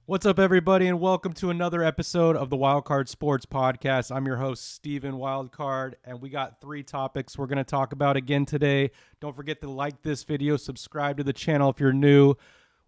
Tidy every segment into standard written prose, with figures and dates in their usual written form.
What's up, everybody, and welcome to another episode of the Wildcard Sports Podcast. I'm your host, Steven Wildcard, and we got three topics we're going to talk about again today. Don't forget to like this video, subscribe to the channel if you're new.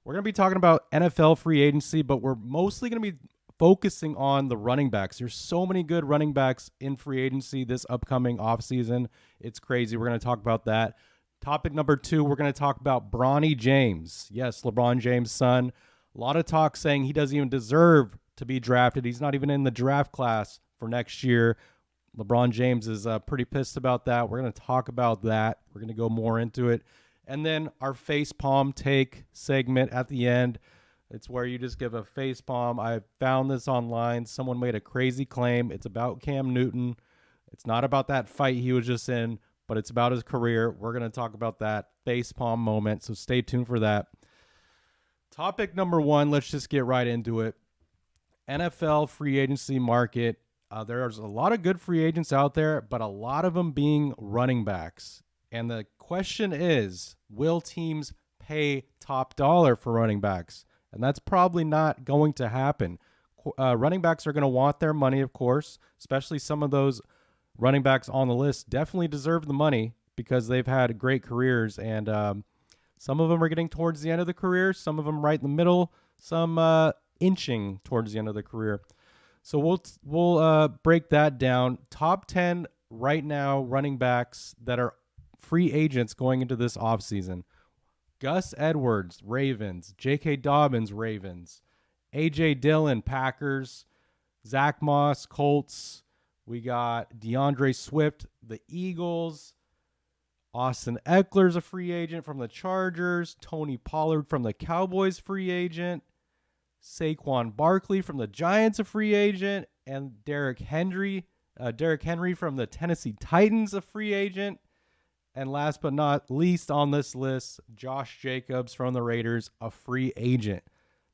We're going to be talking about NFL free agency, but we're mostly going to be focusing on the running backs. There's so many good running backs in free agency this upcoming offseason. It's crazy. We're going to talk about that. Topic number two, we're going to talk about Bronny James. Yes, LeBron James' son. A lot of talk saying he doesn't even deserve to be drafted. He's not even in the draft class for next year. LeBron James is pretty pissed about that. We're going to talk about that. We're going to go more into it. And then our face palm take segment at the end. It's where you just give a face palm. I found this online. Someone made a crazy claim. It's about Cam Newton. It's not about that fight he was just in, but it's about his career. We're going to talk about that face palm moment. So stay tuned for that. Topic number one, let's just get right into it. NFL free agency market. There's a lot of good free agents out there, but a lot of them being running backs. And the question is, will teams pay top dollar for running backs? And that's probably not going to happen. Running backs are going to want their money, of course, especially some of those running backs on the list definitely deserve the money because they've had great careers, and some of them are getting towards the end of the career, some of them right in the middle, some inching towards the end of the career. So we'll break that down. Top 10 right now running backs that are free agents going into this offseason. Gus Edwards, Ravens. J.K. Dobbins, Ravens. A.J. Dillon, Packers. Zach Moss, Colts. We got DeAndre Swift, the Eagles. Austin Eckler's a free agent from the Chargers. Tony Pollard from the Cowboys, free agent. Saquon Barkley from the Giants, a free agent. And Derrick Henry from the Tennessee Titans, a free agent. And last but not least on this list, Josh Jacobs from the Raiders, a free agent.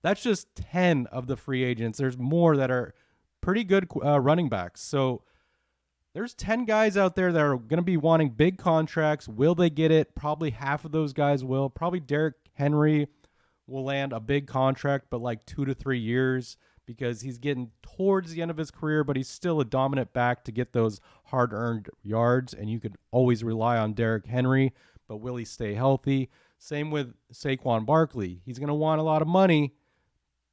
That's just 10 of the free agents. There's more that are pretty good running backs. So there's 10 guys out there that are going to be wanting big contracts. Will they get it? Probably half of those guys will. Probably Derrick Henry will land a big contract, but like 2 to 3 years because he's getting towards the end of his career, but he's still a dominant back to get those hard-earned yards, and you could always rely on Derrick Henry, but will he stay healthy? Same with Saquon Barkley. He's going to want a lot of money,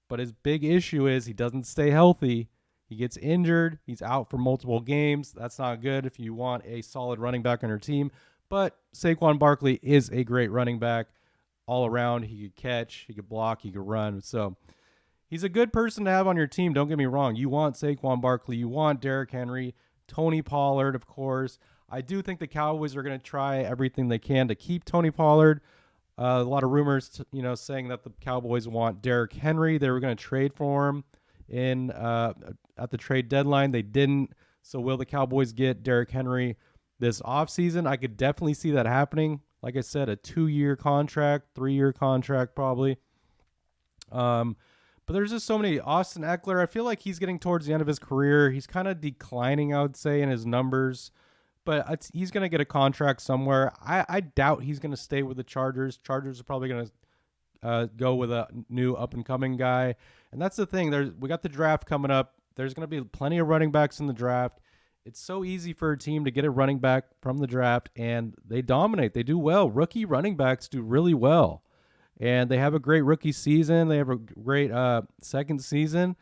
but his big issue is he doesn't stay healthy. He gets injured. He's out for multiple games. That's not good if you want a solid running back on your team. But Saquon Barkley is a great running back all around. He could catch, he could block, he could run. So he's a good person to have on your team. Don't get me wrong. You want Saquon Barkley. You want Derrick Henry, Tony Pollard, of course. I do think the Cowboys are going to try everything they can to keep Tony Pollard. A lot of rumors, saying that the Cowboys want Derrick Henry. They were going to trade for him at the trade deadline. They didn't. So will the Cowboys get Derrick Henry this offseason? I could definitely see that happening. Like I said, a 2-year contract, 3-year contract probably. But there's just so many. Austin Eckler, I feel like he's getting towards the end of his career. He's kind of declining, I would say, in his numbers. But he's going to get a contract somewhere. I doubt he's going to stay with the Chargers. Chargers are probably going to go with a new up-and-coming guy. And that's the thing. We got the draft coming up. There's going to be plenty of running backs in the draft. It's so easy for a team to get a running back from the draft, and they dominate. They do well. Rookie running backs do really well. And they have a great rookie season. They have a great second season.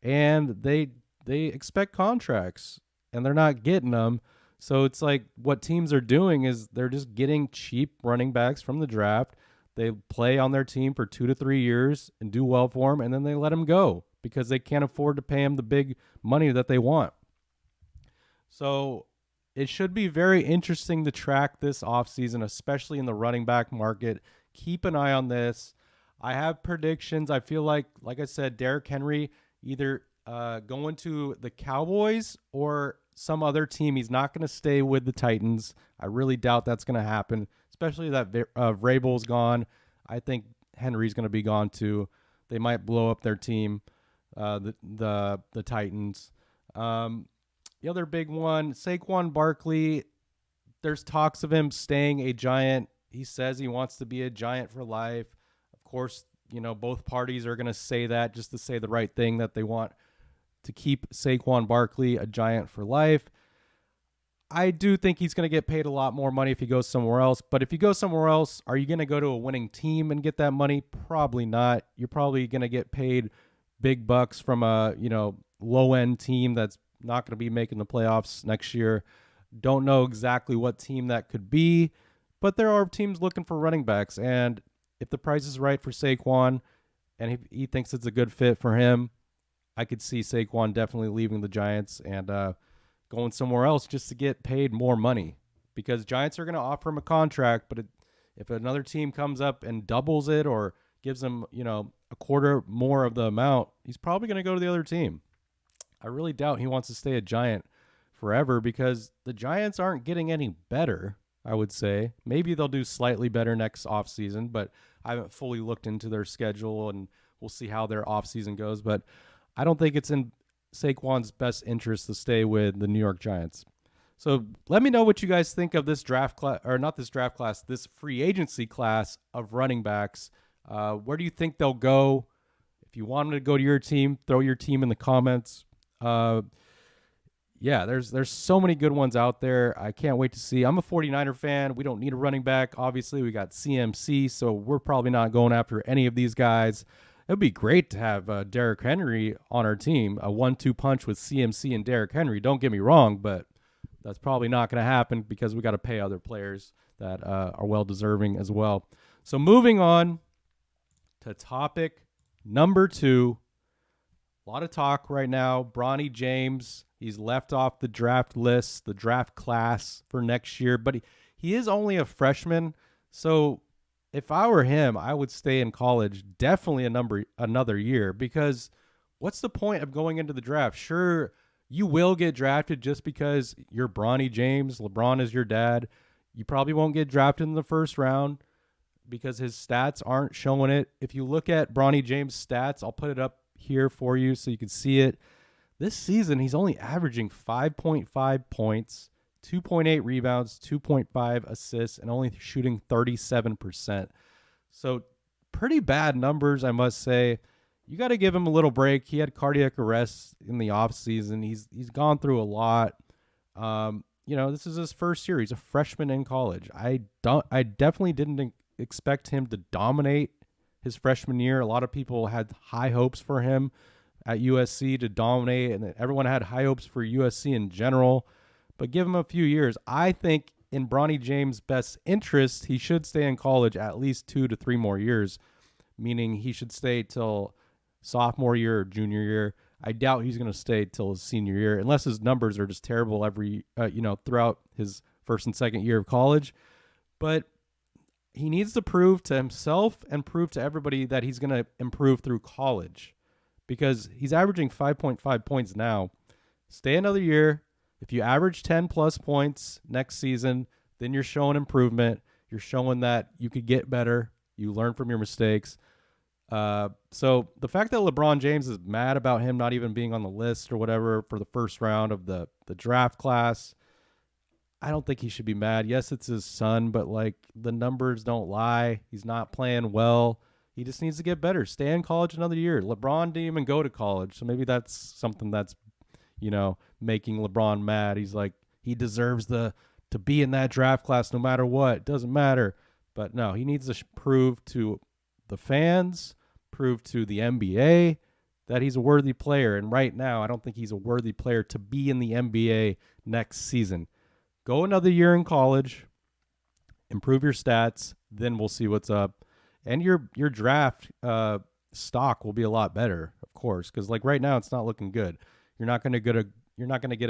And they expect contracts, and they're not getting them. So it's like what teams are doing is they're just getting cheap running backs from the draft. They play on their team for 2 to 3 years and do well for them, and then they let them go because they can't afford to pay them the big money that they want. So it should be very interesting to track this offseason, especially in the running back market. Keep an eye on this. I have predictions. I feel like I said, Derrick Henry either going to the Cowboys or some other team. He's not going to stay with the Titans. I really doubt that's going to happen, especially that Vrabel's gone. I think Henry's going to be gone too. They might blow up their team, the Titans. The other big one, Saquon Barkley. There's talks of him staying a Giant. He says he wants to be a Giant for life. Of course, both parties are going to say that just to say the right thing, that they want to keep Saquon Barkley a Giant for life. I do think he's going to get paid a lot more money if he goes somewhere else. But if you go somewhere else, are you going to go to a winning team and get that money? Probably not. You're probably going to get paid big bucks from a, low-end team that's not going to be making the playoffs next year. Don't know exactly what team that could be, but there are teams looking for running backs. And if the price is right for Saquon and he thinks it's a good fit for him, I could see Saquon definitely leaving the Giants and going somewhere else just to get paid more money, because Giants are going to offer him a contract, but if another team comes up and doubles it or gives him, a quarter more of the amount, he's probably going to go to the other team. I really doubt he wants to stay a Giant forever, because the Giants aren't getting any better, I would say. Maybe they'll do slightly better next offseason, but I haven't fully looked into their schedule, and we'll see how their offseason goes. But I don't think it's in Saquon's best interest to stay with the New York Giants. So let me know what you guys think of this draft class, or not this draft class, this free agency class of running backs. Where do you think they'll go? If you want them to go to your team, throw your team in the comments. There's so many good ones out there. I can't wait to see. I'm a 49er fan. We don't need a running back. Obviously, we got CMC, so we're probably not going after any of these guys. It would be great to have Derrick Henry on our team, a 1-2 punch with CMC and Derrick Henry. Don't get me wrong, but that's probably not going to happen because we got to pay other players that are well-deserving as well. So moving on to topic number 2. A lot of talk right now. Bronny James, he's left off the draft list, the draft class for next year, but he is only a freshman, so if I were him, I would stay in college definitely another year, because what's the point of going into the draft? Sure, you will get drafted just because you're Bronny James. LeBron is your dad. You probably won't get drafted in the first round because his stats aren't showing it. If you look at Bronny James' stats, I'll put it up here for you so you can see it. This season, he's only averaging 5.5 points, 2.8 rebounds, 2.5 assists, and only shooting 37%. So pretty bad numbers, I must say. You got to give him a little break. He had cardiac arrest in the offseason. He's gone through a lot. This is his first year. He's a freshman in college. I definitely didn't expect him to dominate his freshman year. A lot of people had high hopes for him at USC to dominate, and everyone had high hopes for USC in general. But give him a few years. I think in Bronny James' best interest, he should stay in college at least 2 to 3 more years, meaning he should stay till sophomore year or junior year. I doubt he's going to stay till his senior year, unless his numbers are just terrible throughout his first and second year of college. But he needs to prove to himself and prove to everybody that he's going to improve through college, because he's averaging 5.5 points now. Stay another year. If you average 10 plus points next season, then you're showing improvement. You're showing that you could get better. You learn from your mistakes. So the fact that LeBron James is mad about him not even being on the list or whatever for the first round of the draft class, I don't think he should be mad. Yes, it's his son, but the numbers don't lie. He's not playing well. He just needs to get better. Stay in college another year. LeBron didn't even go to college, so maybe that's something that's making LeBron mad. He's like, he deserves to be in that draft class no matter what. It doesn't matter. But no, he needs to prove to the fans, prove to the NBA that he's a worthy player. And right now, I don't think he's a worthy player to be in the NBA next season. Go another year in college, improve your stats, then we'll see what's up. And your draft stock will be a lot better, of course, because right now it's not looking good. You're not going to get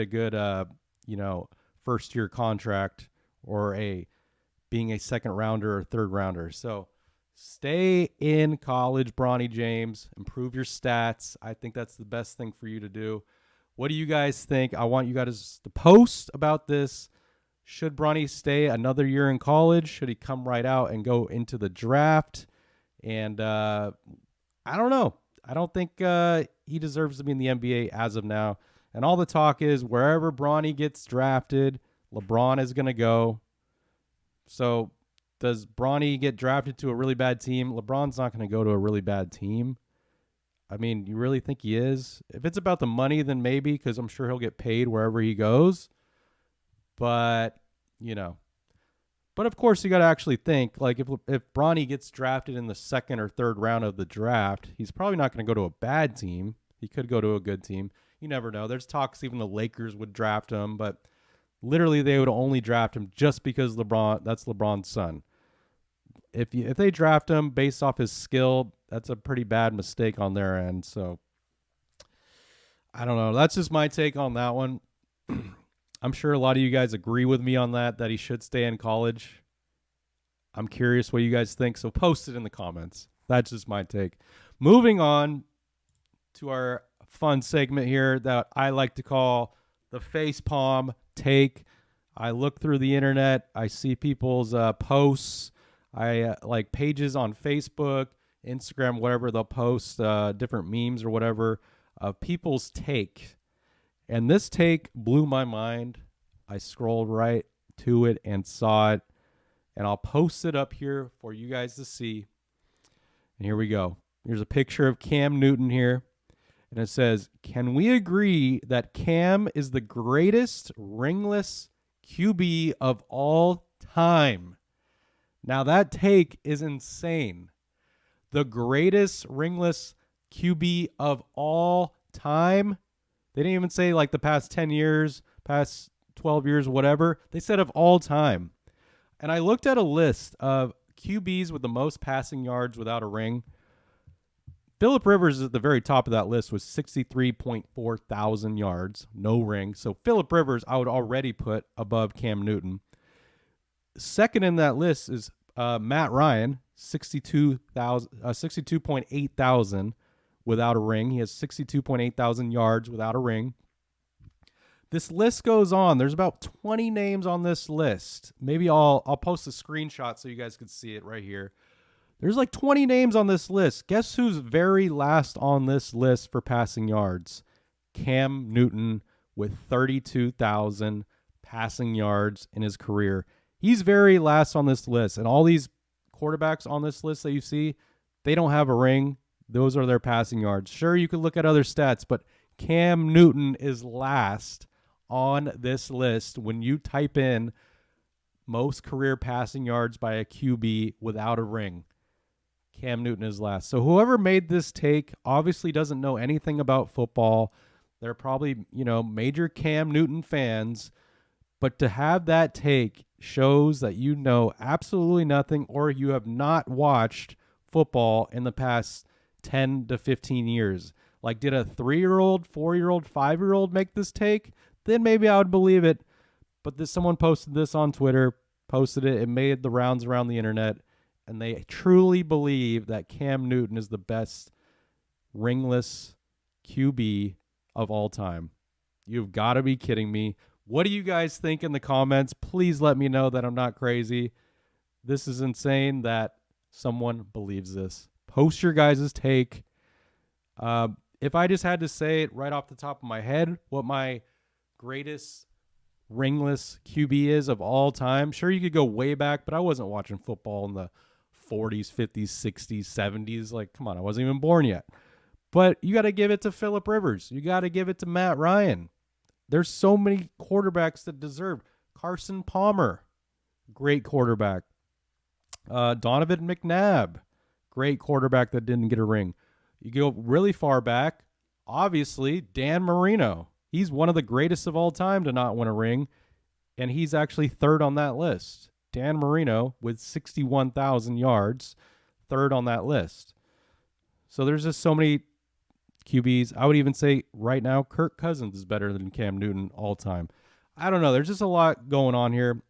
a good first year contract or being a second rounder or third rounder. So stay in college, Bronny James. Improve your stats. I think that's the best thing for you to do. What do you guys think? I want you guys to post about this. Should Bronny stay another year in college? Should he come right out and go into the draft? And I don't know. I don't think he deserves to be in the NBA as of now. And all the talk is wherever Bronny gets drafted, LeBron is going to go. So Does Bronny get drafted to a really bad team? LeBron's not going to go to a really bad team. I mean, you really think he is? If it's about the money, then maybe, because I'm sure he'll get paid wherever he goes. But, you know. But, of course, you got to actually think, like, if Bronny gets drafted in the second or third round of the draft, he's probably not going to go to a bad team. He could go to a good team. You never know. There's talks even the Lakers would draft him, but literally they would only draft him just because that's LeBron's son. If they draft him based off his skill, that's a pretty bad mistake on their end. So I don't know. That's just my take on that one. I'm sure a lot of you guys agree with me on that he should stay in college. I'm curious what you guys think, so post it in the comments. That's just my take. Moving on to our fun segment here that I like to call the facepalm take. I look through the internet. I see people's posts. I like pages on Facebook, Instagram, whatever. They'll post different memes or whatever of people's take. And this take blew my mind. I scrolled right to it and saw it. And I'll post it up here for you guys to see. And here we go. Here's a picture of Cam Newton here. And it says, can we agree that Cam is the greatest ringless QB of all time? Now that take is insane. The greatest ringless QB of all time. They didn't even say like the past 10 years, past 12 years, whatever. They said of all time. And I looked at a list of QBs with the most passing yards without a ring. Phillip Rivers is at the very top of that list with 63.4 thousand yards, no ring. So Phillip Rivers I would already put above Cam Newton. Second in that list is Matt Ryan, 62.8 thousand without a ring. He has 62.8 thousand yards without a ring. This list goes on. There's about 20 names on this list. Maybe I'll post a screenshot so you guys can see it right here. There's like 20 names on this list. Guess who's very last on this list for passing yards? Cam Newton with 32,000 passing yards in his career. He's very last on this list. And all these quarterbacks on this list that you see, they don't have a ring. Those are their passing yards. Sure, you could look at other stats, but Cam Newton is last on this list when you type in most career passing yards by a QB without a ring. Cam Newton is last. So whoever made this take obviously doesn't know anything about football. They're probably, major Cam Newton fans. But to have that take shows that you know absolutely nothing or you have not watched football in the past 10 to 15 years. Like, did a 3-year-old, 4-year-old, 5-year-old make this take? Then maybe I would believe it. But someone posted this on Twitter, posted it. It made the rounds around the internet. And they truly believe that Cam Newton is the best ringless QB of all time. You've got to be kidding me. What do you guys think in the comments? Please let me know that I'm not crazy. This is insane that someone believes this. Post your guys' take. If I just had to say it right off the top of my head, what my greatest ringless QB is of all time, sure, you could go way back, but I wasn't watching football in the 40s, 50s, 60s, 70s. Like, come on, I wasn't even born yet. But you got to give it to Phillip Rivers. You got to give it to Matt Ryan. There's so many quarterbacks that deserve. Carson Palmer, great quarterback. Donovan McNabb, great quarterback that didn't get a ring. You go really far back, obviously, Dan Marino. He's one of the greatest of all time to not win a ring, and he's actually third on that list. Dan Marino with 61,000 yards, third on that list. So there's just so many QBs. I would even say right now Kirk Cousins is better than Cam Newton all time. I don't know. There's just a lot going on here.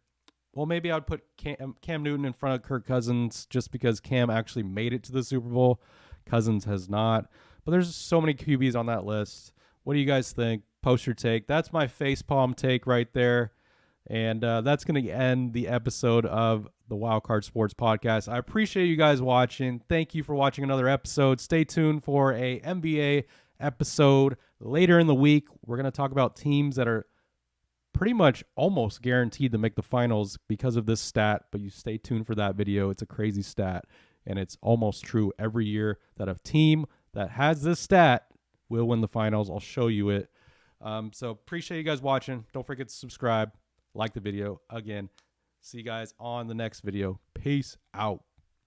Well, maybe I would put Cam Newton in front of Kirk Cousins just because Cam actually made it to the Super Bowl. Cousins has not. But there's just so many QBs on that list. What do you guys think? Post your take. That's my facepalm take right there. And that's going to end the episode of the Wildcard Sports Podcast. I appreciate you guys watching. Thank you for watching another episode. Stay tuned for a NBA episode later in the week. We're going to talk about teams that are pretty much almost guaranteed to make the finals because of this stat, but you stay tuned for that video. It's a crazy stat, and it's almost true every year that a team that has this stat will win the finals. I'll show you it. So appreciate you guys watching. Don't forget to subscribe, like the video. Again, see you guys on the next video. Peace out.